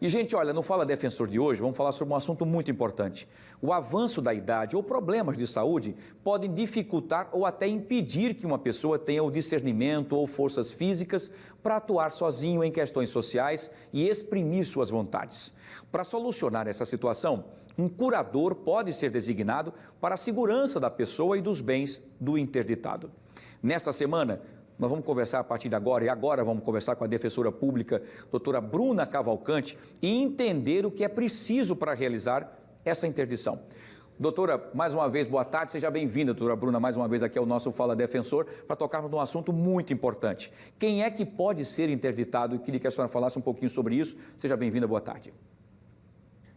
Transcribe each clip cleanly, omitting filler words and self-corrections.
E, gente, olha, no Fala Defensor de hoje, vamos falar sobre um assunto muito importante. O avanço da idade ou problemas de saúde podem dificultar ou até impedir que uma pessoa tenha o discernimento ou forças físicas para atuar sozinho em questões sociais e exprimir suas vontades. Para solucionar essa situação, um curador pode ser designado para a segurança da pessoa e dos bens do interditado. Nesta semana, nós vamos conversar a partir de agora, e agora vamos conversar com a defensora pública, doutora Bruna Cavalcante, e entender o que é preciso para realizar essa interdição. Doutora, mais uma vez, boa tarde, seja bem-vinda, doutora Bruna, mais uma vez aqui ao nosso Fala Defensor, para tocarmos num assunto muito importante. Quem é que pode ser interditado? Eu queria que a senhora falasse um pouquinho sobre isso. Seja bem-vinda, boa tarde.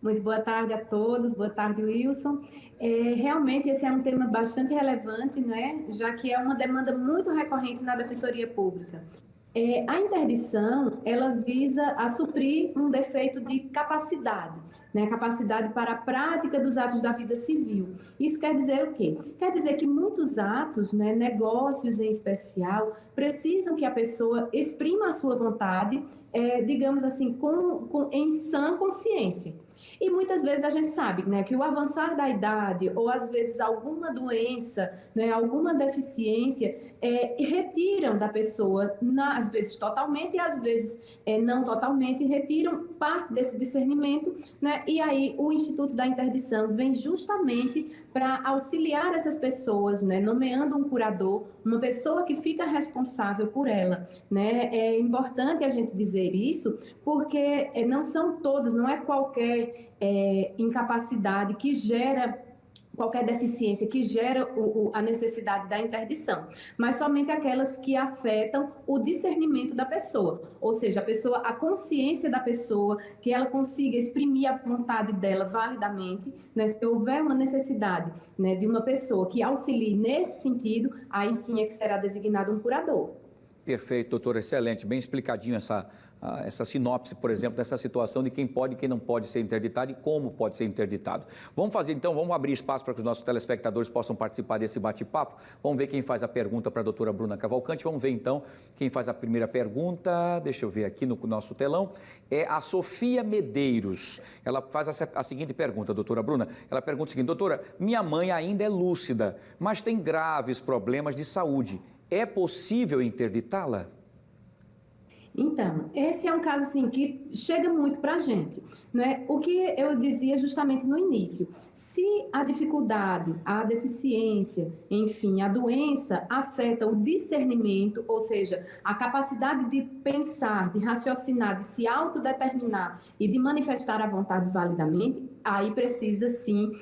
Muito boa tarde a todos, boa tarde, Wilson. Realmente esse é um tema bastante relevante, não é? Já que é uma demanda muito recorrente na Defensoria Pública. A interdição, ela visa a suprir um defeito de capacidade, né? Capacidade para a prática dos atos da vida civil. Isso quer dizer o quê? Quer dizer que muitos atos, né, negócios em especial, precisam que a pessoa exprima a sua vontade, digamos assim, em sã consciência. E muitas vezes a gente sabe, né, que o avançar da idade ou às vezes alguma doença, né, alguma deficiência, retiram da pessoa, às vezes totalmente e às vezes não totalmente, retiram parte desse discernimento, né, e aí o Instituto da Interdição vem justamente para auxiliar essas pessoas, né, nomeando um curador, uma pessoa que fica responsável por ela, né? É importante a gente dizer isso, porque não são todas, não é qualquer incapacidade que gera qualquer deficiência que gera a necessidade da interdição, mas somente aquelas que afetam o discernimento da pessoa, ou seja, a consciência da pessoa, que ela consiga exprimir a vontade dela validamente, né? Se houver uma necessidade, né, de uma pessoa que auxilie nesse sentido, aí sim é que será designado um curador. Perfeito, doutora, excelente, bem explicadinho essa sinopse, por exemplo, dessa situação de quem pode e quem não pode ser interditado e como pode ser interditado. Vamos fazer então, vamos abrir espaço para que os nossos telespectadores possam participar desse bate-papo. Vamos ver quem faz a pergunta para a doutora Bruna Cavalcante. Vamos ver então quem faz a primeira pergunta, deixa eu ver aqui no nosso telão, é a Sofia Medeiros. Ela faz a seguinte pergunta, doutora Bruna, ela pergunta o seguinte: doutora, minha mãe ainda é lúcida, mas tem graves problemas de saúde. É possível interditá-la? Então, esse é um caso assim que chega muito para a gente, né? O que eu dizia justamente no início, se a dificuldade, a deficiência, enfim, a doença afeta o discernimento, ou seja, a capacidade de pensar, de raciocinar, de se autodeterminar e de manifestar a vontade validamente, aí precisa sim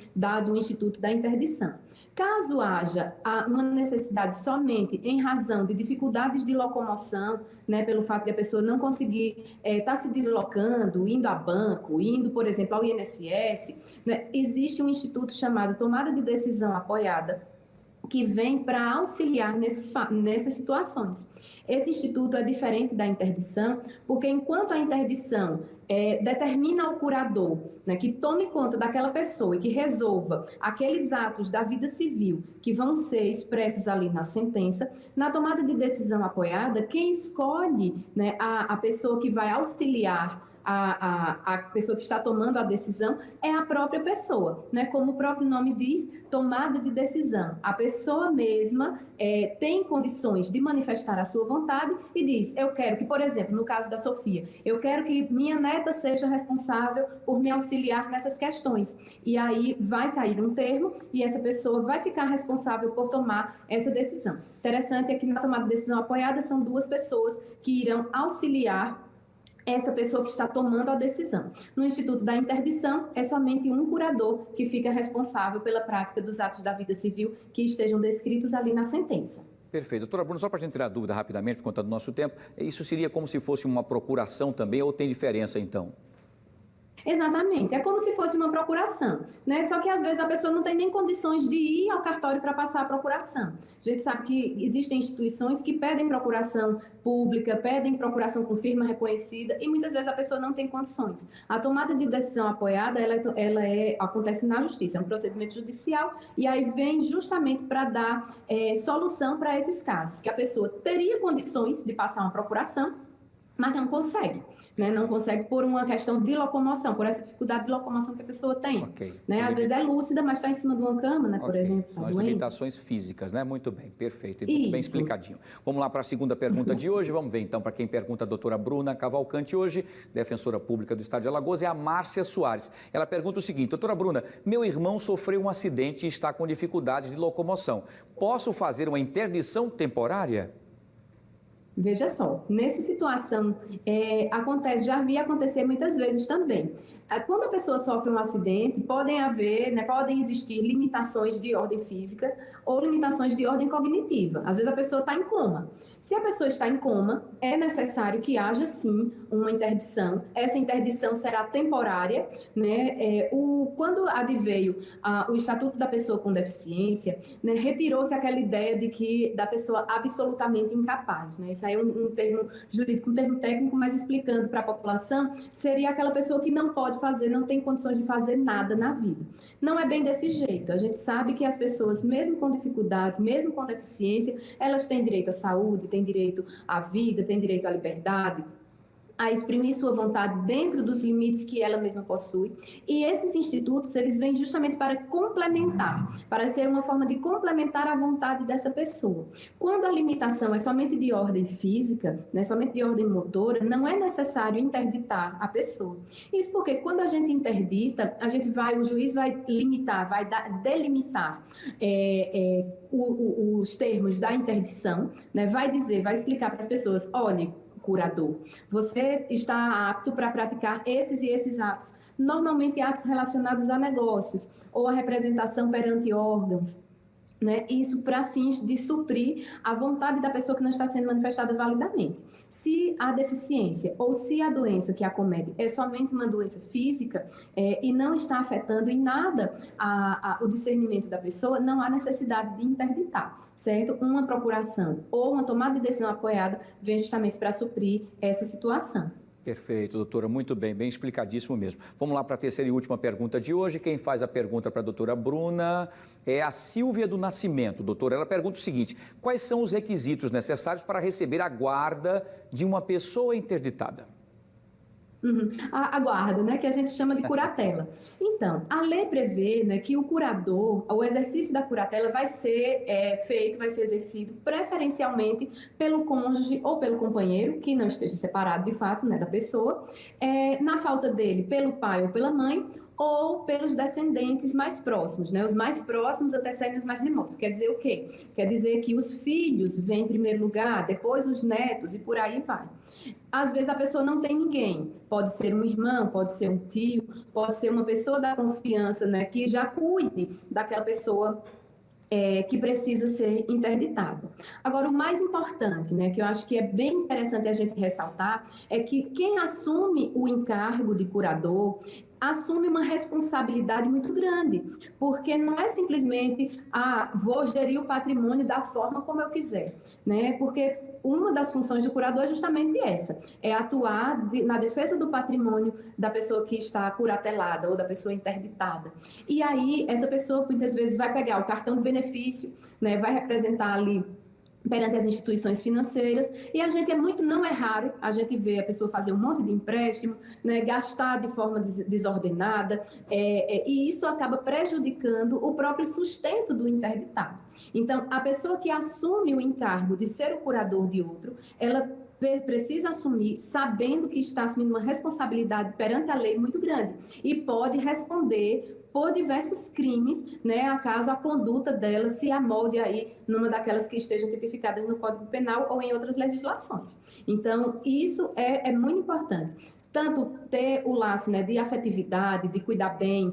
do Instituto da Interdição. Caso haja uma necessidade somente em razão de dificuldades de locomoção, né, pelo fato de a pessoa não conseguir estar se deslocando, indo a banco, indo, por exemplo, ao INSS, né, existe um instituto chamado Tomada de Decisão Apoiada, que vem para auxiliar nessas situações. Esse instituto é diferente da interdição, porque enquanto a interdição determina ao curador, né, que tome conta daquela pessoa e que resolva aqueles atos da vida civil que vão ser expressos ali na sentença, na tomada de decisão apoiada, quem escolhe, né, a pessoa que vai auxiliar a pessoa que está tomando a decisão é a própria pessoa, né? Como o próprio nome diz, tomada de decisão. A pessoa mesma tem condições de manifestar a sua vontade e diz: eu quero que, por exemplo, no caso da Sofia, eu quero que minha neta seja responsável por me auxiliar nessas questões. E aí vai sair um termo e essa pessoa vai ficar responsável por tomar essa decisão. Interessante é que na tomada de decisão apoiada são duas pessoas que irão auxiliar essa pessoa que está tomando a decisão. No Instituto da Interdição, é somente um curador que fica responsável pela prática dos atos da vida civil que estejam descritos ali na sentença. Perfeito. Doutora Bruna, só para a gente tirar dúvida rapidamente, por conta do nosso tempo, isso seria como se fosse uma procuração também, ou tem diferença então? Exatamente, é como se fosse uma procuração, né? Só que às vezes a pessoa não tem nem condições de ir ao cartório para passar a procuração. A gente sabe que existem instituições que pedem procuração pública, pedem procuração com firma reconhecida e muitas vezes a pessoa não tem condições. A tomada de decisão apoiada, acontece na justiça, é um procedimento judicial e aí vem justamente para dar solução para esses casos, que a pessoa teria condições de passar uma procuração, mas não consegue, né? Não consegue por uma questão de locomoção, por essa dificuldade de locomoção que a pessoa tem. Ok. Né? Às vezes é lúcida, mas está em cima de uma cama, né? Por exemplo, São está as doente. limitações físicas, né? Muito bem, perfeito. E muito bem Isso. explicadinho. Vamos lá para a segunda pergunta de hoje. Vamos ver então para quem pergunta a doutora Bruna Cavalcante hoje, defensora pública do Estado de Alagoas, é a Márcia Soares. Ela pergunta o seguinte: doutora Bruna, meu irmão sofreu um acidente e está com dificuldades de locomoção. Posso fazer uma interdição temporária? Veja só, nessa situação, acontece, já vi acontecer muitas vezes também. Quando a pessoa sofre um acidente, podem existir limitações de ordem física ou limitações de ordem cognitiva. Às vezes a pessoa está em coma. Se a pessoa está em coma, é necessário que haja sim uma interdição. Essa interdição será temporária, né? Quando adveio o Estatuto da Pessoa com Deficiência, né, retirou-se aquela ideia de que da pessoa absolutamente incapaz, né? Isso aí é um termo jurídico, um termo técnico, mas explicando para a população, seria aquela pessoa que não pode fazer, não tem condições de fazer nada na vida. Não é bem desse jeito. A gente sabe que as pessoas, mesmo com dificuldades, mesmo com deficiência, elas têm direito à saúde, têm direito à vida, têm direito à liberdade, a exprimir sua vontade dentro dos limites que ela mesma possui. E esses institutos, eles vêm justamente para complementar, para ser uma forma de complementar a vontade dessa pessoa. Quando a limitação é somente de ordem física, né, somente de ordem motora, não é necessário interditar a pessoa. Isso porque quando a gente interdita, o juiz vai limitar, delimitar os termos da interdição, né, vai explicar para as pessoas, olha, curador, você está apto para praticar esses e esses atos, normalmente atos relacionados a negócios ou a representação perante órgãos, né? Isso para fins de suprir a vontade da pessoa que não está sendo manifestada validamente. Se a deficiência ou se a doença que acomete é somente uma doença física e não está afetando em nada o discernimento da pessoa, não há necessidade de interditar, certo? Uma procuração ou uma tomada de decisão apoiada vem justamente para suprir essa situação. Perfeito, doutora, muito bem, bem explicadíssimo mesmo. Vamos lá para a terceira e última pergunta de hoje. Quem faz a pergunta para a doutora Bruna é a Silvia do Nascimento. Doutora, ela pergunta o seguinte: quais são os requisitos necessários para receber a guarda de uma pessoa interditada? A guarda, né, que a gente chama de curatela. Então, a lei prevê, né, que o curador, o exercício da curatela vai ser exercido preferencialmente pelo cônjuge ou pelo companheiro, que não esteja separado de fato, né, da pessoa, na falta dele, pelo pai ou pela mãe, ou pelos descendentes mais próximos, né? Os mais próximos antecedem os mais remotos. Quer dizer o quê? Quer dizer que os filhos vêm em primeiro lugar, depois os netos e por aí vai. Às vezes a pessoa não tem ninguém, pode ser um irmão, pode ser um tio, pode ser uma pessoa da confiança, né, que já cuide daquela pessoa que precisa ser interditada. Agora, o mais importante, né, que eu acho que é bem interessante a gente ressaltar, é que quem assume o encargo de curador assume uma responsabilidade muito grande, porque não é simplesmente, vou gerir o patrimônio da forma como eu quiser, né? Porque uma das funções do curador é justamente essa, é atuar na defesa do patrimônio da pessoa que está curatelada ou da pessoa interditada. E aí, essa pessoa, muitas vezes, vai pegar o cartão de benefício, né? Vai representar ali perante as instituições financeiras, e não é raro a gente ver a pessoa fazer um monte de empréstimo, né, gastar de forma desordenada, e isso acaba prejudicando o próprio sustento do interditado. Então, a pessoa que assume o encargo de ser o curador de outro, ela precisa assumir sabendo que está assumindo uma responsabilidade perante a lei muito grande e pode responder por diversos crimes, né, acaso a conduta dela se amolde aí numa daquelas que estejam tipificadas no Código Penal ou em outras legislações. Então, isso é muito importante. Tanto ter o laço, né, de afetividade, de cuidar bem,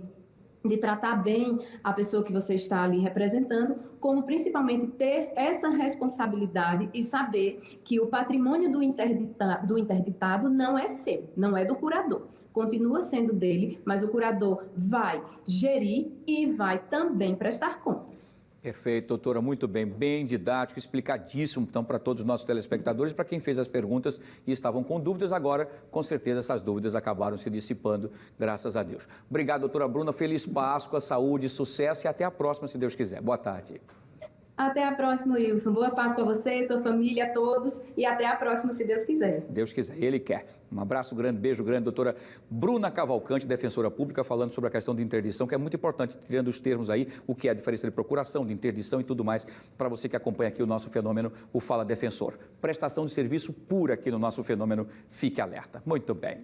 de tratar bem a pessoa que você está ali representando, como principalmente ter essa responsabilidade e saber que o patrimônio do interditado não é seu, não é do curador. Continua sendo dele, mas o curador vai gerir e vai também prestar contas. Perfeito, doutora, muito bem, bem didático, explicadíssimo, então, para todos os nossos telespectadores, para quem fez as perguntas e estavam com dúvidas, agora, com certeza, essas dúvidas acabaram se dissipando, graças a Deus. Obrigado, doutora Bruna, feliz Páscoa, saúde, sucesso e até a próxima, se Deus quiser. Boa tarde. Até a próxima, Wilson. Boa paz para você, sua família, a todos. E até a próxima, se Deus quiser. Deus quiser, Ele quer. Um abraço grande, beijo grande, doutora Bruna Cavalcante, defensora pública, falando sobre a questão de interdição, que é muito importante, tirando os termos aí, o que é a diferença de procuração, de interdição e tudo mais, para você que acompanha aqui o nosso fenômeno, o Fala Defensor. Prestação de serviço pura aqui no nosso fenômeno, fique alerta. Muito bem.